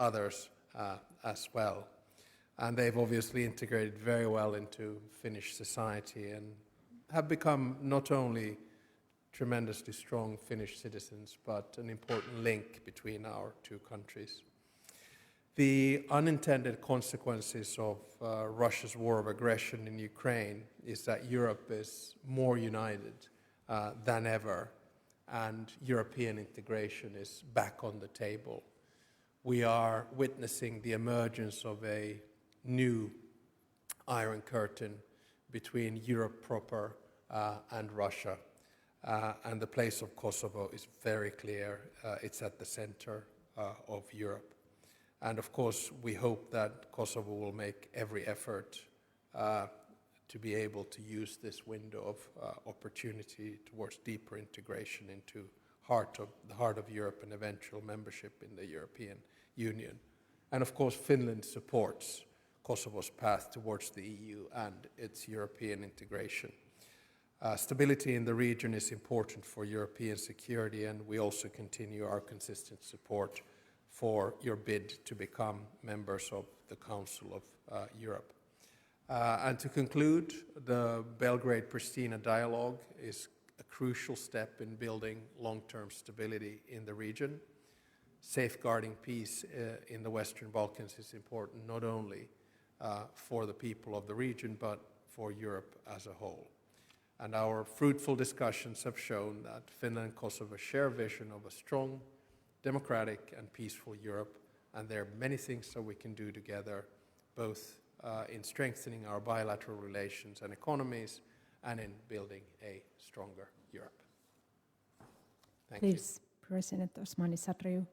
others as well. And they've obviously integrated very well into Finnish society and have become not only tremendously strong Finnish citizens, but an important link between our two countries. The unintended consequences of Russia's war of aggression in Ukraine is that Europe is more united than ever, and European integration is back on the table. We are witnessing the emergence of a new Iron Curtain between Europe proper and Russia. And the place of Kosovo is very clear. It's at the center of Europe. And of course, we hope that Kosovo will make every effort to be able to use this window of opportunity towards deeper integration into the heart of Europe and eventual membership in the European Union. And of course, Finland supports Kosovo's path towards the EU and its European integration. Stability in the region is important for European security, and we also continue our consistent support for your bid to become members of the Council of Europe. And to conclude, the Belgrade-Pristina dialogue is a crucial step in building long-term stability in the region. Safeguarding peace in the Western Balkans is important not only for the people of the region, but for Europe as a whole. And our fruitful discussions have shown that Finland and Kosovo share a vision of a strong, democratic and peaceful Europe, and there are many things that we can do together, both in strengthening our bilateral relations and economies, and in building a stronger Europe. Thank you. Please, President Osmani Satriu.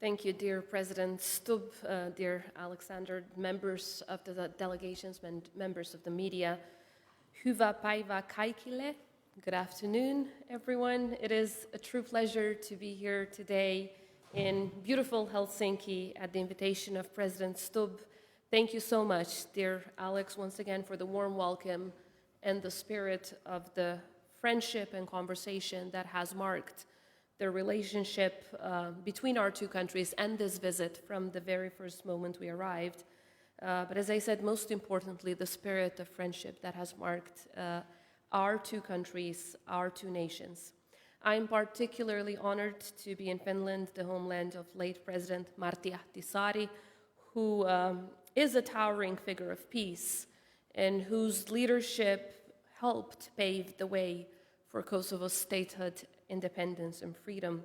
Thank you, dear President Stubb, dear Alexander, members of the delegations, members of the media. Hyvää päivää kaikille. Good afternoon, everyone. It is a true pleasure to be here today in beautiful Helsinki at the invitation of President Stubb. Thank you so much, dear Alex, once again for the warm welcome and the spirit of the friendship and conversation that has marked the relationship between our two countries and this visit from the very first moment we arrived. But as I said, most importantly, the spirit of friendship that has marked our two countries, our two nations. I'm particularly honored to be in Finland, the homeland of late President Martti Ahtisaari, who is a towering figure of peace and whose leadership helped pave the way for Kosovo's statehood, independence, and freedom.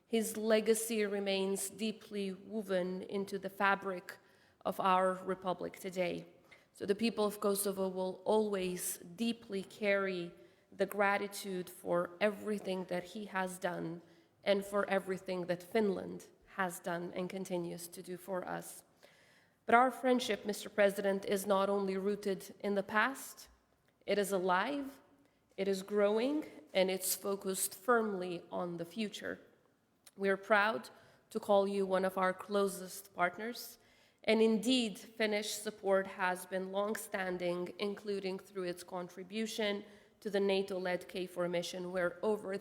His legacy remains deeply woven into the fabric of our republic today. So the people of Kosovo will always deeply carry the gratitude for everything that he has done and for everything that Finland has done and continues to do for us. But our friendship, Mr. President, is not only rooted in the past, it is alive, it is growing, and it's focused firmly on the future. We are proud to call you one of our closest partners. And indeed, Finnish support has been long-standing, including through its contribution to the NATO-led KFOR mission, where over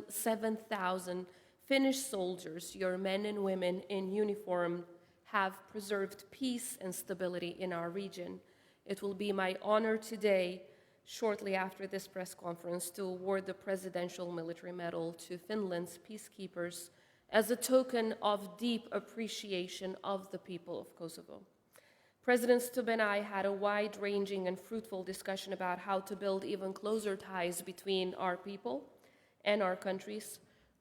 7,000 Finnish soldiers, your men and women in uniform, have preserved peace and stability in our region. It will be my honor today, shortly after this press conference, to award the Presidential Military Medal to Finland's peacekeepers as a token of deep appreciation of the people of Kosovo. President Stubb and I had a wide-ranging and fruitful discussion about how to build even closer ties between our people and our countries.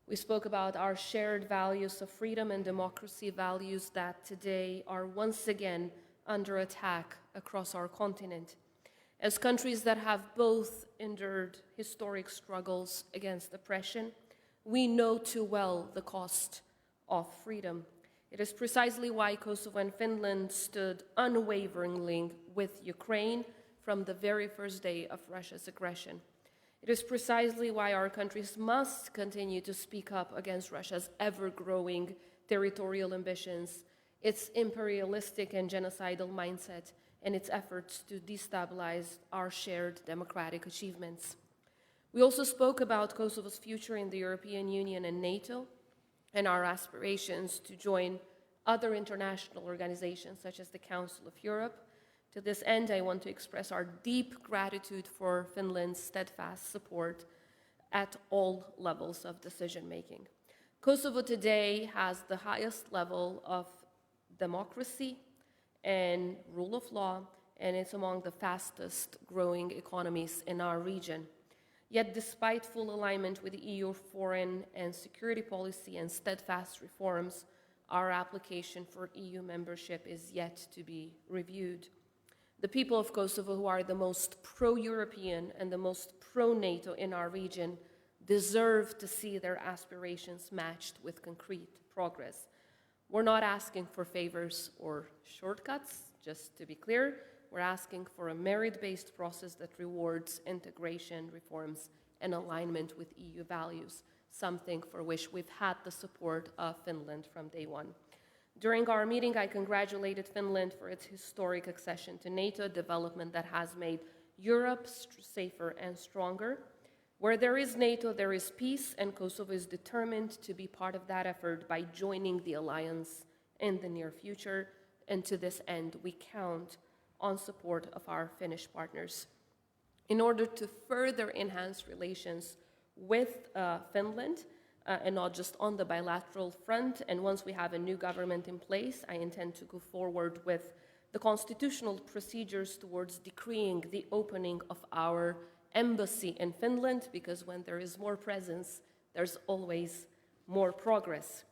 We spoke about our shared values of freedom and democracy, values that today are once again under attack across our continent. As countries that have both endured historic struggles against oppression, we know too well the cost of freedom. It is precisely why Kosovo and Finland stood unwaveringly with Ukraine from the very first day of Russia's aggression. It is precisely why our countries must continue to speak up against Russia's ever-growing territorial ambitions, its imperialistic and genocidal mindset, and its efforts to destabilize our shared democratic achievements. We also spoke about Kosovo's future in the European Union and NATO, and our aspirations to join other international organizations such as the Council of Europe. To this end, I want to express our deep gratitude for Finland's steadfast support at all levels of decision-making. Kosovo today has the highest level of democracy and rule of law, and it's among the fastest growing economies in our region. Yet, despite full alignment with the EU foreign and security policy and steadfast reforms, our application for EU membership is yet to be reviewed. The people of Kosovo, who are the most pro-European and the most pro-NATO in our region, deserve to see their aspirations matched with concrete progress. We're not asking for favors or shortcuts, just to be clear. We're asking for a merit-based process that rewards integration, reforms, and alignment with EU values, something for which we've had the support of Finland from day one. During our meeting, I congratulated Finland for its historic accession to NATO, a development that has made Europe safer and stronger. Where there is NATO, there is peace, and Kosovo is determined to be part of that effort by joining the alliance in the near future. And to this end, we count on support of our Finnish partners. In order to further enhance relations with Finland, and not just on the bilateral front, and once we have a new government in place, I intend to go forward with the constitutional procedures towards decreeing the opening of our embassy in Finland, because when there is more presence, there's always more progress.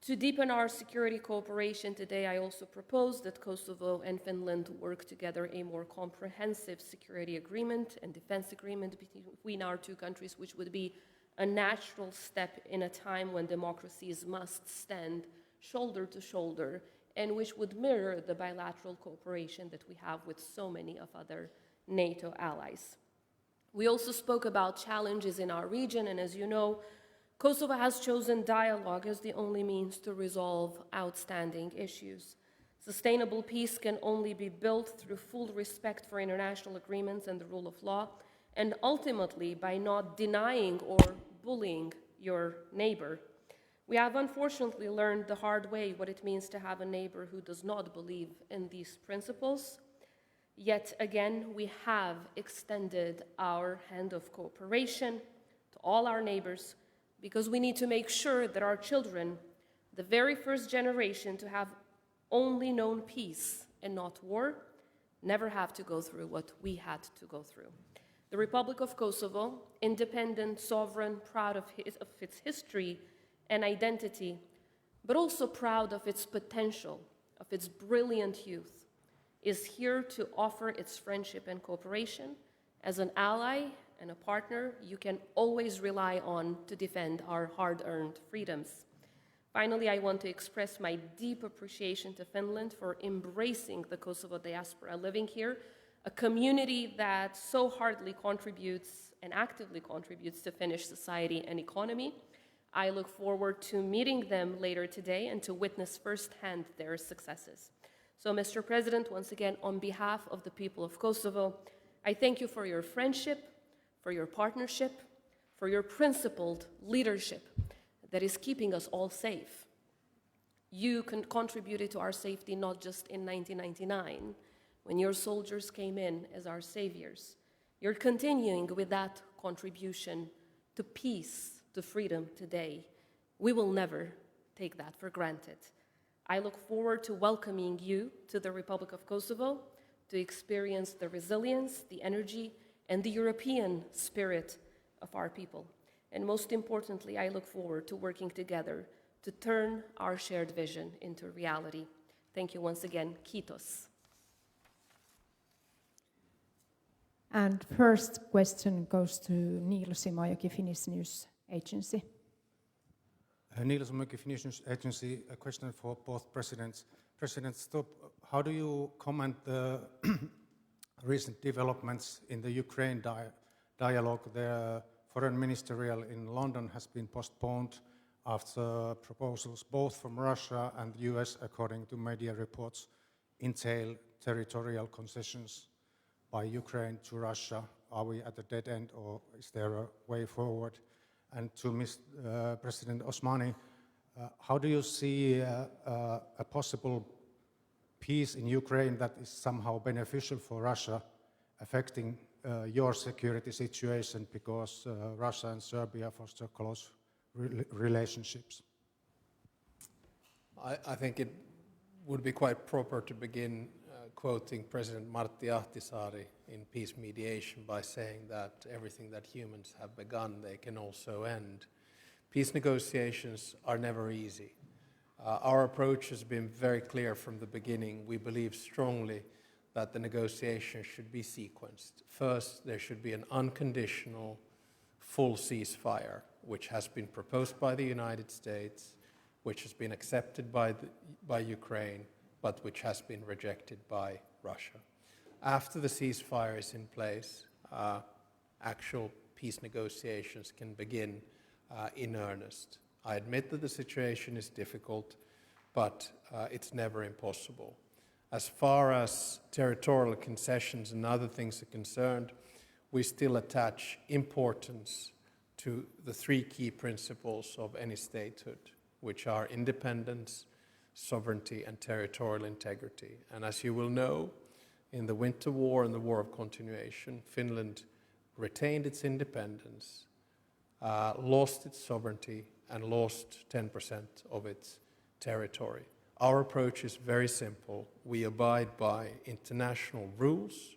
To deepen our security cooperation today, I also propose that Kosovo and Finland work together a more comprehensive security agreement and defense agreement between our two countries, which would be a natural step in a time when democracies must stand shoulder to shoulder, and which would mirror the bilateral cooperation that we have with so many of other NATO allies. We also spoke about challenges in our region, and as you know, Kosovo has chosen dialogue as the only means to resolve outstanding issues. Sustainable peace can only be built through full respect for international agreements and the rule of law, and ultimately by not denying or bullying your neighbor. We have unfortunately learned the hard way what it means to have a neighbor who does not believe in these principles. Yet again, we have extended our hand of cooperation to all our neighbors, because we need to make sure that our children, the very first generation to have only known peace and not war, never have to go through what we had to go through. The Republic of Kosovo, independent, sovereign, proud of its history and identity, but also proud of its potential, of its brilliant youth, is here to offer its friendship and cooperation. As an ally and a partner you can always rely on to defend our hard-earned freedoms. Finally, I want to express my deep appreciation to Finland for embracing the Kosovo diaspora living here, a community that so hardly contributes and actively contributes to Finnish society and economy. I look forward to meeting them later today and to witness firsthand their successes. So, Mr. President, once again, on behalf of the people of Kosovo, I thank you for your friendship, for your partnership, for your principled leadership that is keeping us all safe. You contributed to our safety not just in 1999, when your soldiers came in as our saviors. You're continuing with that contribution to peace, to freedom today. We will never take that for granted. I look forward to welcoming you to the Republic of Kosovo to experience the resilience, the energy, and the European spirit of our people. And most importantly, I look forward to working together to turn our shared vision into reality. Thank you once again. Kiitos. And first question goes to Niilo Simojoki, Finnish News Agency. Niilo Simojoki, Finnish News Agency. A question for both presidents. President Stubb, how do you comment the recent developments in the Ukraine dialogue? The foreign ministerial in London has been postponed after proposals both from Russia and the US, according to media reports, entail territorial concessions by Ukraine to Russia. Are we at a dead end, or is there a way forward? And to President Osmani, How do you see a possible peace in Ukraine that is somehow beneficial for Russia, affecting your security situation because Russia and Serbia foster close relationships? I think it would be quite proper to begin quoting President Martti Ahtisaari in peace mediation by saying that everything that humans have begun, they can also end. Peace negotiations are never easy. Our approach has been very clear from the beginning. We believe strongly that the negotiations should be sequenced. First, there should be an unconditional full ceasefire, which has been proposed by the United States, which has been accepted by Ukraine, but which has been rejected by Russia. After the ceasefire is in place, actual peace negotiations can begin in earnest. I admit that the situation is difficult, but it's never impossible. As far as territorial concessions and other things are concerned, we still attach importance to the three key principles of any statehood, which are independence, sovereignty, and territorial integrity. And as you will know, in the Winter War and the War of Continuation, Finland retained its independence, lost its sovereignty, and lost 10% of its territory. Our approach is very simple. We abide by international rules,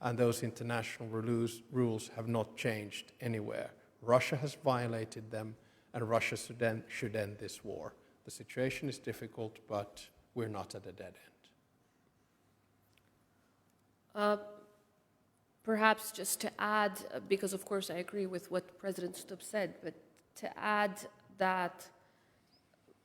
and those international rules have not changed anywhere. Russia has violated them, and Russia should end this war. The situation is difficult, but we're not at a dead end. Perhaps just to add, because of course I agree with what President Stubb said, but to add that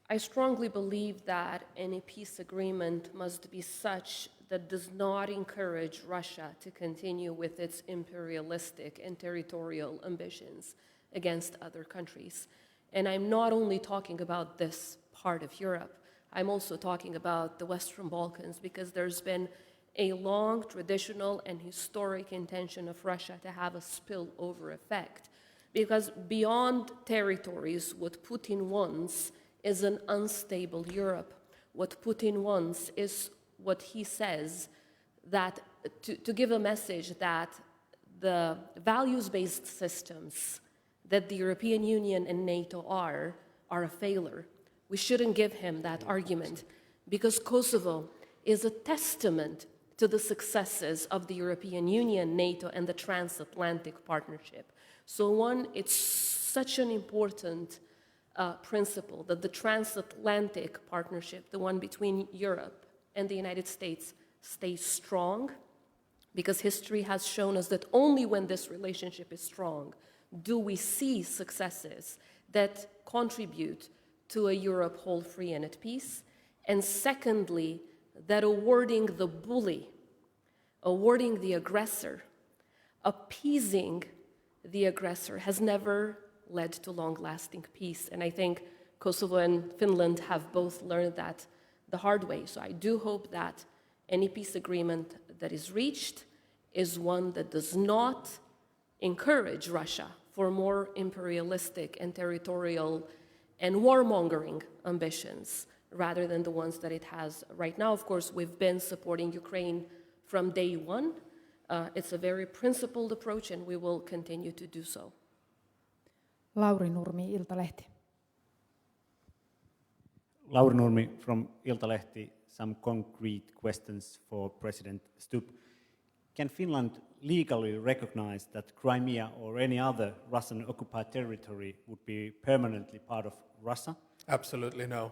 I strongly believe that any peace agreement must be such that does not encourage Russia to continue with its imperialistic and territorial ambitions against other countries. And I'm not only talking about this part of Europe, I'm also talking about the Western Balkans, because there's been a long traditional and historic intention of Russia to have a spillover effect. Because beyond territories, what Putin wants is an unstable Europe. What Putin wants is what he says, that to give a message that the values-based systems that the European Union and NATO are a failure. We shouldn't give him that argument, because Kosovo is a testament to the successes of the European Union, NATO, and the transatlantic partnership. So one, it's such an important principle that the transatlantic partnership, the one between Europe and the United States, stays strong, because history has shown us that only when this relationship is strong do we see successes that contribute to a Europe whole, free, and at peace. And secondly, that awarding the bully, awarding the aggressor, appeasing the aggressor has never led to long-lasting peace. And I think Kosovo and Finland have both learned that the hard way. So I do hope that any peace agreement that is reached is one that does not encourage Russia for more imperialistic and territorial and warmongering ambitions, rather than the ones that it has right now. Of course, we've been supporting Ukraine from day one. It's a very principled approach, and we will continue to do so. Lauri Nurmi, Iltalehti. Lauri Nurmi from Iltalehti. Some concrete questions for President Stubb. Can Finland legally recognize that Crimea or any other Russian occupied territory would be permanently part of Russia? Absolutely no.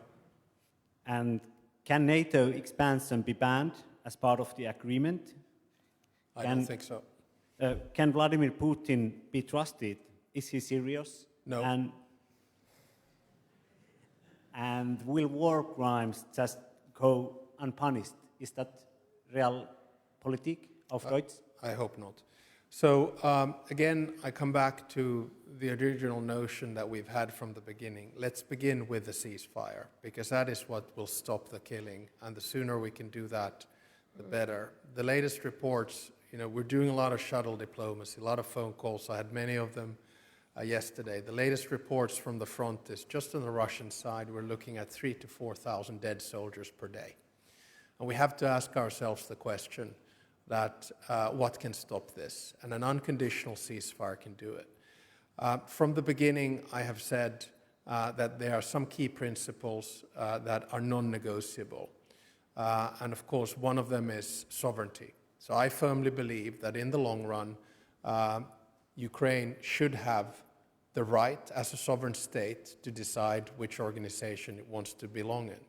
And can NATO expansion be banned as part of the agreement? I don't think so. Can Vladimir Putin be trusted? Is he serious? No. And will war crimes just go unpunished? Is that realpolitik of Deutsch? I hope not. So again, I come back to the original notion that we've had from the beginning. Let's begin with the ceasefire, because that is what will stop the killing, and the sooner we can do that, the better. The latest reports, we're doing a lot of shuttle diplomacy, a lot of phone calls. I had many of them yesterday. The latest reports from the front is just on the Russian side, we're looking at 3,000 to 4,000 dead soldiers per day. And we have to ask ourselves the question that what can stop this? And an unconditional ceasefire can do it. From the beginning, I have said that there are some key principles that are non-negotiable. And of course, one of them is sovereignty. So I firmly believe that in the long run, Ukraine should have the right as a sovereign state to decide which organization it wants to belong in.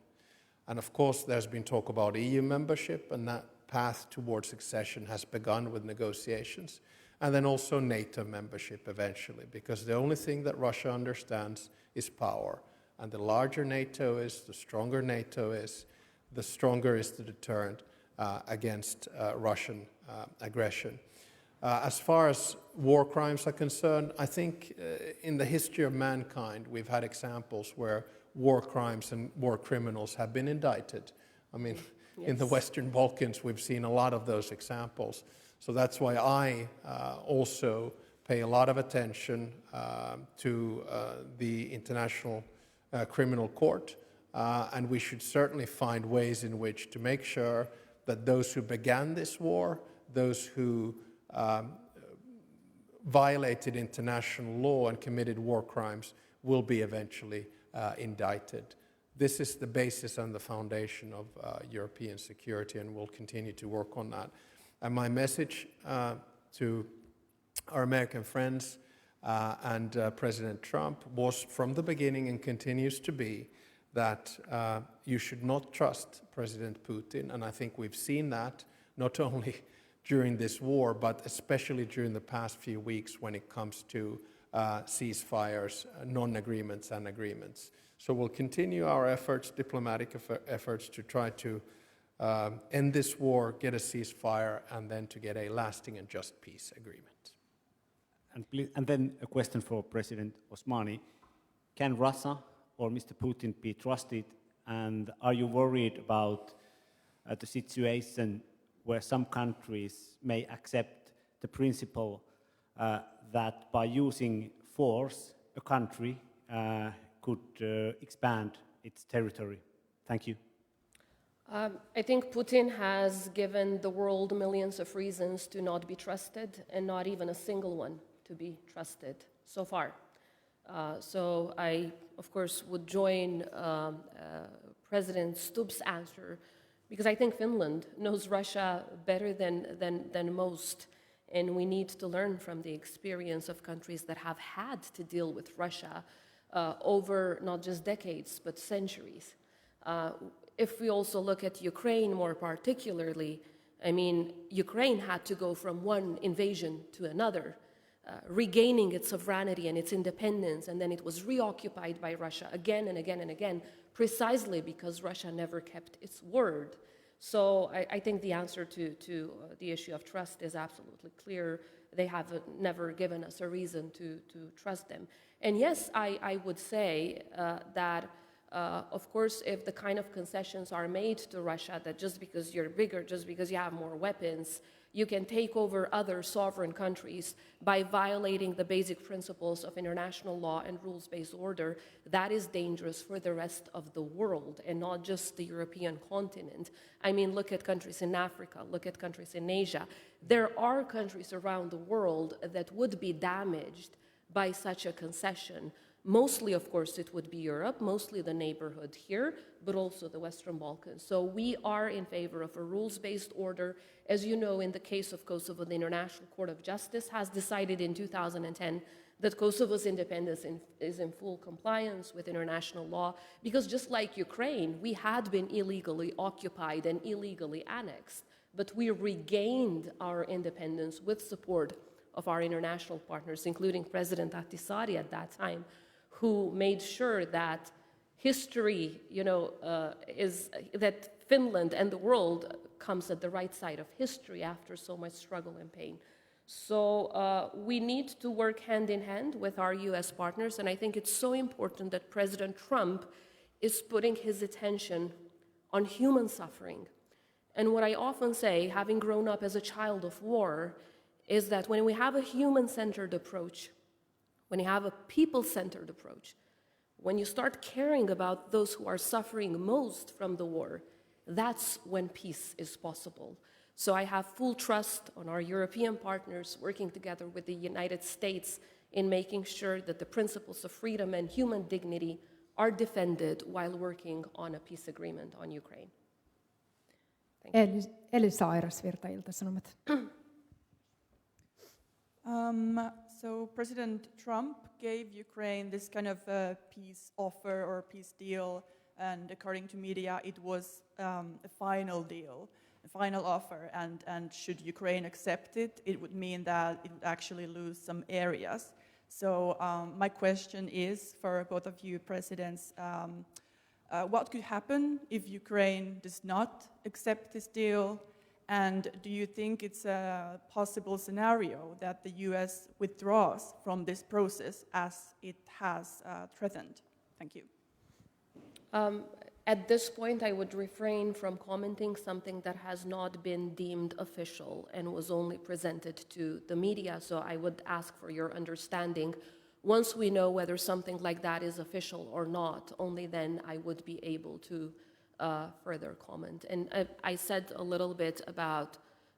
And of course, there's been talk about EU membership, and that path towards accession has begun with negotiations. And then also NATO membership eventually, because the only thing that Russia understands is power. And the larger NATO is, the stronger NATO is, the stronger is the deterrent against Russian aggression. As far as war crimes are concerned, I think in the history of mankind, we've had examples where war crimes and war criminals have been indicted. I mean, Yes. in the Western Balkans, we've seen a lot of those examples. So that's why I also pay a lot of attention to the International Criminal Court, and we should certainly find ways in which to make sure that those who began this war, those who violated international law and committed war crimes, will be eventually indicted. This is the basis and the foundation of European security, and we'll continue to work on that. And my message to our American friends and President Trump was from the beginning and continues to be that you should not trust President Putin. And I think we've seen that not only during this war, but especially during the past few weeks when it comes to ceasefires, non-agreements and agreements. So we'll continue our efforts, diplomatic efforts, to try to end this war, get a ceasefire, and then to get a lasting and just peace agreement. And then a question for President Osmani. Can Russia or Mr. Putin be trusted? And are you worried about the situation where some countries may accept the principle that by using force, a country could expand its territory? Thank you. I think Putin has given the world millions of reasons to not be trusted, and not even a single one to be trusted so far. So I, of course, would join President Stubb's answer, because I think Finland knows Russia better than most, and we need to learn from the experience of countries that have had to deal with Russia over not just decades, but centuries. If we also look at Ukraine more particularly, I mean, Ukraine had to go from one invasion to another, regaining its sovereignty and its independence, and then it was reoccupied by Russia again and again and again, precisely because Russia never kept its word. So I think the answer to the issue of trust is absolutely clear. They have never given us a reason to trust them. And yes, I would say that, of course, if the kind of concessions are made to Russia, that just because you're bigger, just because you have more weapons, you can take over other sovereign countries by violating the basic principles of international law and rules-based order, that is dangerous for the rest of the world and not just the European continent. I mean, look at countries in Africa, look at countries in Asia. There are countries around the world that would be damaged by such a concession. Mostly, of course, it would be Europe, mostly the neighborhood here, but also the Western Balkans. So we are in favor of a rules-based order. As you know, in the case of Kosovo, the International Court of Justice has decided in 2010 that Kosovo's independence is in full compliance with international law, because just like Ukraine, we had been illegally occupied and illegally annexed, but we regained our independence with support of our international partners, including President Ahtisaari at that time, who made sure that history, is that Finland and the world comes at the right side of history after so much struggle and pain. So we need to work hand in hand with our US partners, and I think it's so important that President Trump is putting his attention on human suffering. And what I often say, having grown up as a child of war, is that when we have a human-centered approach, when you have a people-centered approach, when you start caring about those who are suffering most from the war, that's when peace is possible. So I have full trust on our European partners working together with the United States in making sure that the principles of freedom and human dignity are defended while working on a peace agreement on Ukraine. Eli Sairasvirta, Ilta-Sanomat. So President Trump gave Ukraine this kind of peace offer or peace deal, and according to media, it was a final deal, a final offer, and should Ukraine accept it, it would mean that it would actually lose some areas. So my question is for both of you presidents, what could happen if Ukraine does not accept this deal? And do you think it's a possible scenario that the US withdraws from this process as it has threatened? Thank you. At this point, I would refrain from commenting something that has not been deemed official and was only presented to the media, so I would ask for your understanding. Once we know whether something like that is official or not, only then I would be able to further comment. And I said a little bit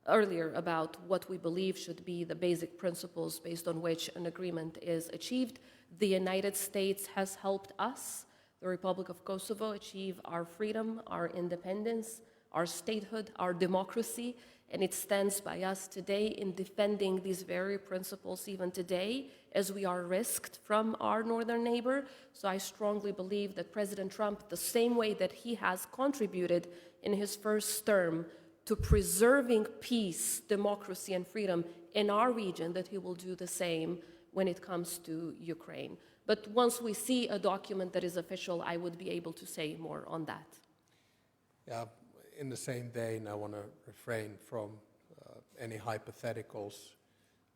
earlier about what we believe should be the basic principles based on which an agreement is achieved. The United States has helped us, the Republic of Kosovo, achieve our freedom, our independence, our statehood, our democracy, and it stands by us today in defending these very principles even today as we are risked from our northern neighbor. So I strongly believe that President Trump, the same way that he has contributed in his first term to preserving peace, democracy, and freedom in our region, that he will do the same when it comes to Ukraine. But once we see a document that is official, I would be able to say more on that. Yeah, in the same vein, I want to refrain from any hypotheticals.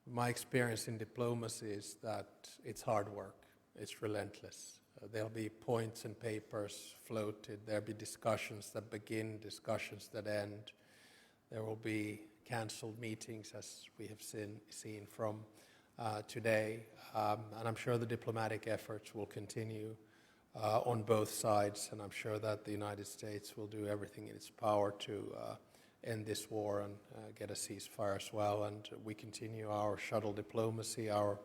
My experience in diplomacy is that it's hard work, it's relentless. There'll be points and papers floated, there'll be discussions that begin, discussions that end. There will be cancelled meetings, as we have seen from today, and I'm sure the diplomatic efforts will continue on both sides, and I'm sure that the United States will do everything in its power to end this war and get a ceasefire as well. And we continue our shuttle diplomacy, our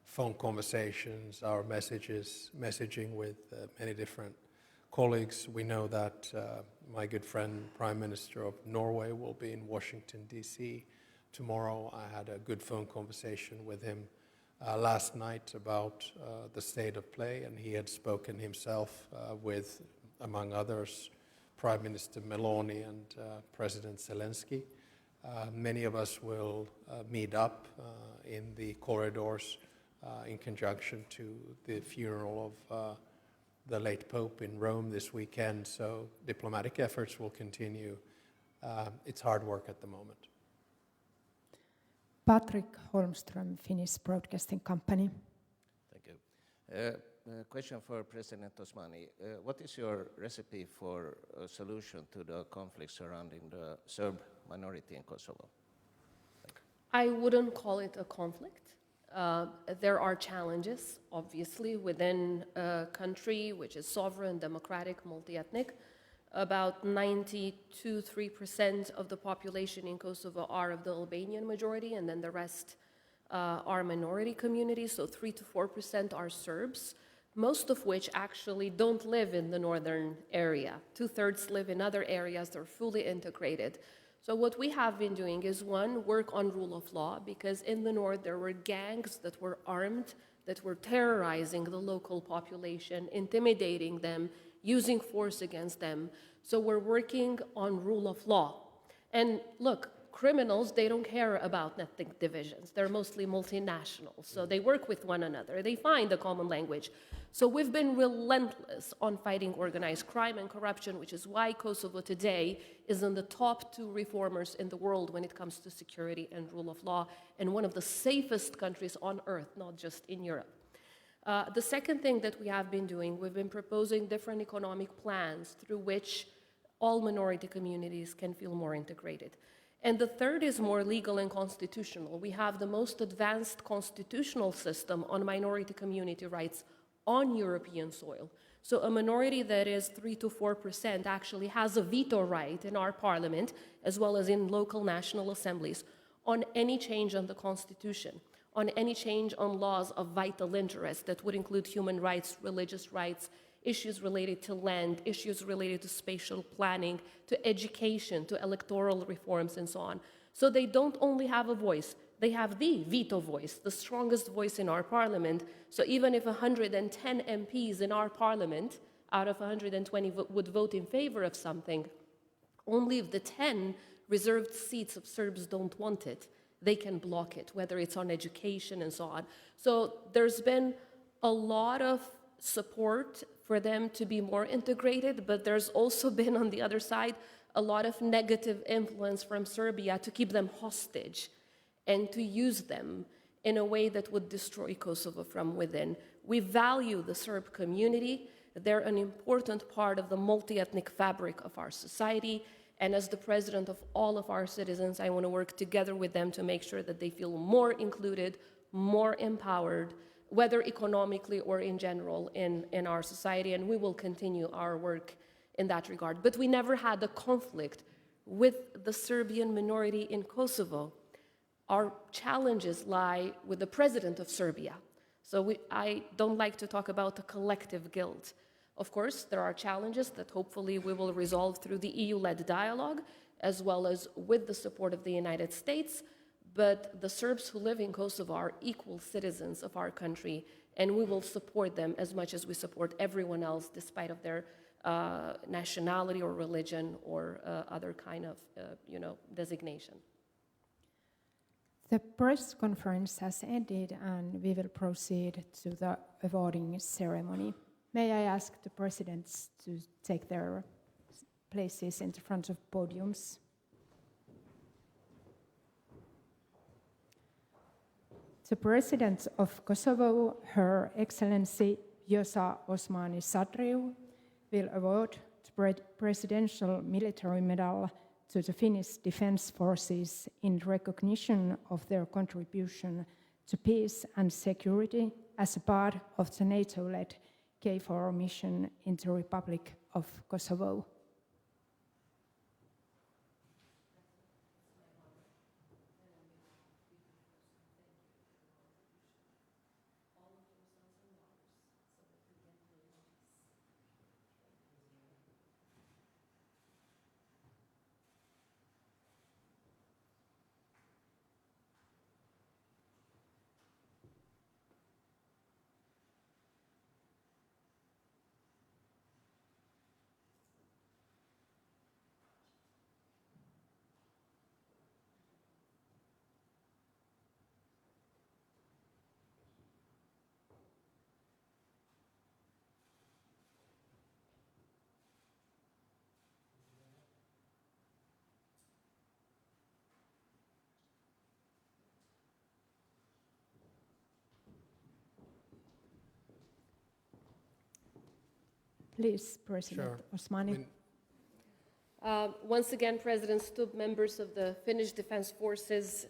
phone conversations, our messaging with many different colleagues. We know that my good friend, Prime Minister of Norway, will be in Washington, D.C. tomorrow. I had a good phone conversation with him last night about the state of play, and he had spoken himself with, among others, Prime Minister Meloni and President Zelensky. Many of us will meet up in the corridors in conjunction to the funeral of the late Pope in Rome this weekend, so diplomatic efforts will continue. It's hard work at the moment. Patrick Holmström, Finnish Broadcasting Company. Thank you. Question for President Osmani. What is your recipe for a solution to the conflict surrounding the Serb minority in Kosovo? I wouldn't call it a conflict. There are challenges, obviously, within a country which is sovereign, democratic, multi-ethnic. About 92-3% of the population in Kosovo are of the Albanian majority, and then the rest are minority communities, so 3 to 4% are Serbs, most of which actually don't live in the northern area. 2/3 live in other areas, they're fully integrated. So what we have been doing is, one, work on rule of law, because in the north there were gangs that were armed, that were terrorizing the local population, intimidating them, using force against them. So we're working on rule of law. And look, criminals, they don't care about ethnic divisions. They're mostly multinational, so they work with one another. They find a common language. So we've been relentless on fighting organized crime and corruption, which is why Kosovo today is in the top 2 reformers in the world when it comes to security and rule of law, and one of the safest countries on earth, not just in Europe. The second thing that we have been doing, we've been proposing different economic plans through which all minority communities can feel more integrated. And the third is more legal and constitutional. We have the most advanced constitutional system on minority community rights on European soil. So a minority that is 3 to 4% actually has a veto right in our parliament, as well as in local national assemblies, on any change on the constitution, on any change on laws of vital interest that would include human rights, religious rights, issues related to land, issues related to spatial planning, to education, to electoral reforms, and so on. So they don't only have a voice, they have the veto voice, the strongest voice in our parliament. So even if 110 MPs in our parliament out of 120 would vote in favor of something, only if the 10 reserved seats of Serbs don't want it, they can block it, whether it's on education and so on. So there's been a lot of support for them to be more integrated, but there's also been, on the other side, a lot of negative influence from Serbia to keep them hostage and to use them in a way that would destroy Kosovo from within. We value the Serb community. They're an important part of the multi-ethnic fabric of our society. And as the president of all of our citizens, I want to work together with them to make sure that they feel more included, more empowered, whether economically or in general in our society. And we will continue our work in that regard. But we never had a conflict with the Serbian minority in Kosovo. Our challenges lie with the president of Serbia. So I don't like to talk about a collective guilt. Of course, there are challenges that hopefully we will resolve through the EU-led dialogue, as well as with the support of the United States. But the Serbs who live in Kosovo are equal citizens of our country, and we will support them as much as we support everyone else, despite of their nationality or religion or other kind of, designation. The press conference has ended, and we will proceed to the awarding ceremony. May I ask the presidents to take their places in the front of podiums? The President of Kosovo, Her Excellency Vjosa Osmani-Sadriu, will award the Presidential Military Medal to the Finnish Defence Forces in recognition of their contribution to peace and security as a part of the NATO-led KFOR mission in the Republic of Kosovo. Please, President Osmani. Once again, President Stubb, members of the Finnish Defence Forces,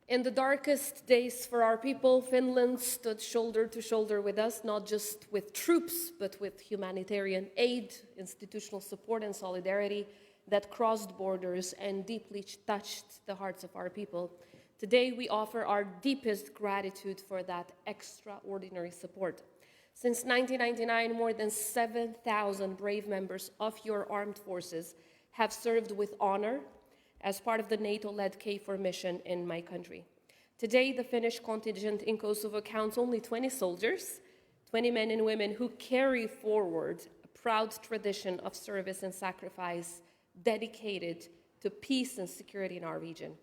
in the darkest days for our people, Finland stood shoulder to shoulder with us, not just with troops, but with humanitarian aid, institutional support, and solidarity that crossed borders and deeply touched the hearts of our people. Today, we offer our deepest gratitude for that extraordinary support. Since 1999, more than 7,000 brave members of your armed forces have served with honor as part of the NATO-led KFOR mission in my country. Today, the Finnish contingent in Kosovo counts only 20 soldiers, 20 men and women who carry forward a proud tradition of service and sacrifice dedicated to peace and security in our region.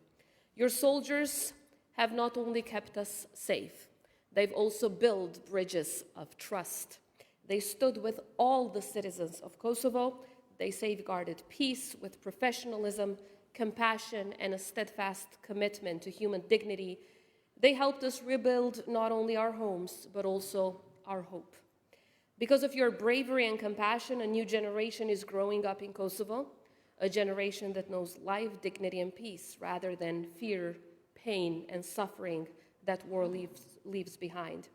Your soldiers have not only kept us safe, they've also built bridges of trust. They stood with all the citizens of Kosovo. They safeguarded peace with professionalism, compassion, and a steadfast commitment to human dignity. They helped us rebuild not only our homes, but also our hope. Because of your bravery and compassion, a new generation is growing up in Kosovo, a generation that knows life, dignity, and peace rather than fear, pain, and suffering that war leaves behind.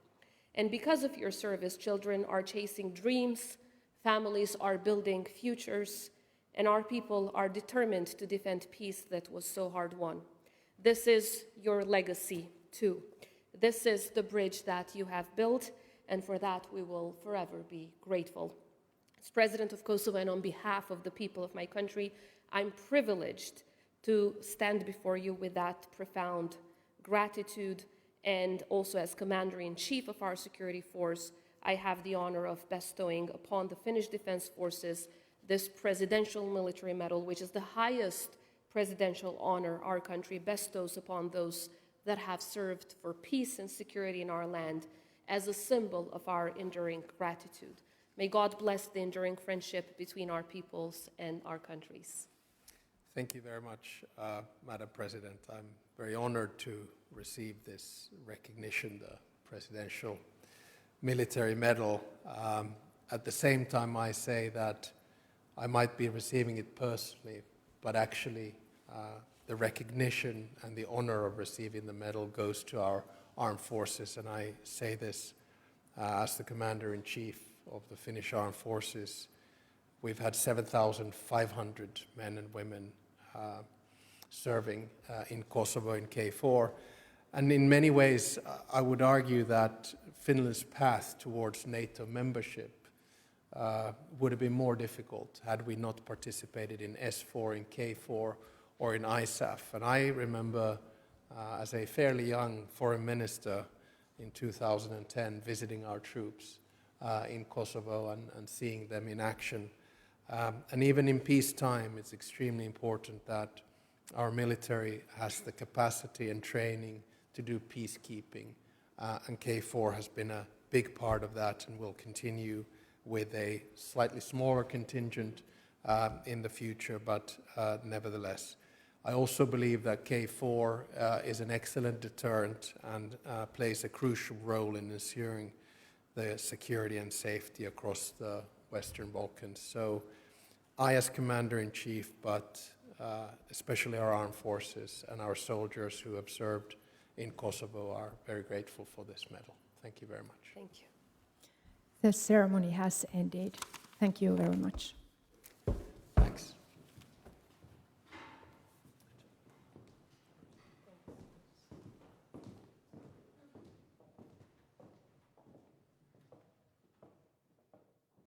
And because of your service, children are chasing dreams, families are building futures, and our people are determined to defend peace that was so hard won. This is your legacy, too. This is the bridge that you have built, and for that we will forever be grateful. As President of Kosovo and on behalf of the people of my country, I'm privileged to stand before you with that profound gratitude, and also as Commander-in-Chief of our security force, I have the honor of bestowing upon the Finnish Defense Forces this Presidential Military Medal, which is the highest presidential honor our country bestows upon those that have served for peace and security in our land, as a symbol of our enduring gratitude. May God bless the enduring friendship between our peoples and our countries. Thank you very much, Madam President. I'm very honored to receive this recognition, the Presidential Military Medal. At the same time, I say that I might be receiving it personally, but actually the recognition and the honor of receiving the medal goes to our armed forces, and I say this as the Commander-in-Chief of the Finnish Armed Forces. We've had 7,500 men and women serving in Kosovo in K4, and in many ways I would argue that Finland's path towards NATO membership would have been more difficult had we not participated in S4, in K4, or in ISAF. And I remember as a fairly young foreign minister in 2010 visiting our troops in Kosovo and seeing them in action. And even in peacetime, it's extremely important that our military has the capacity and training to do peacekeeping. And K4 has been a big part of that and will continue with a slightly smaller contingent in the future, but nevertheless. I also believe that K4 is an excellent deterrent and plays a crucial role in ensuring the security and safety across the Western Balkans. So I, as Commander-in-Chief, but especially our armed forces and our soldiers who have served in Kosovo, are very grateful for this medal. Thank you very much. Thank you. The ceremony has ended. Thank you very much.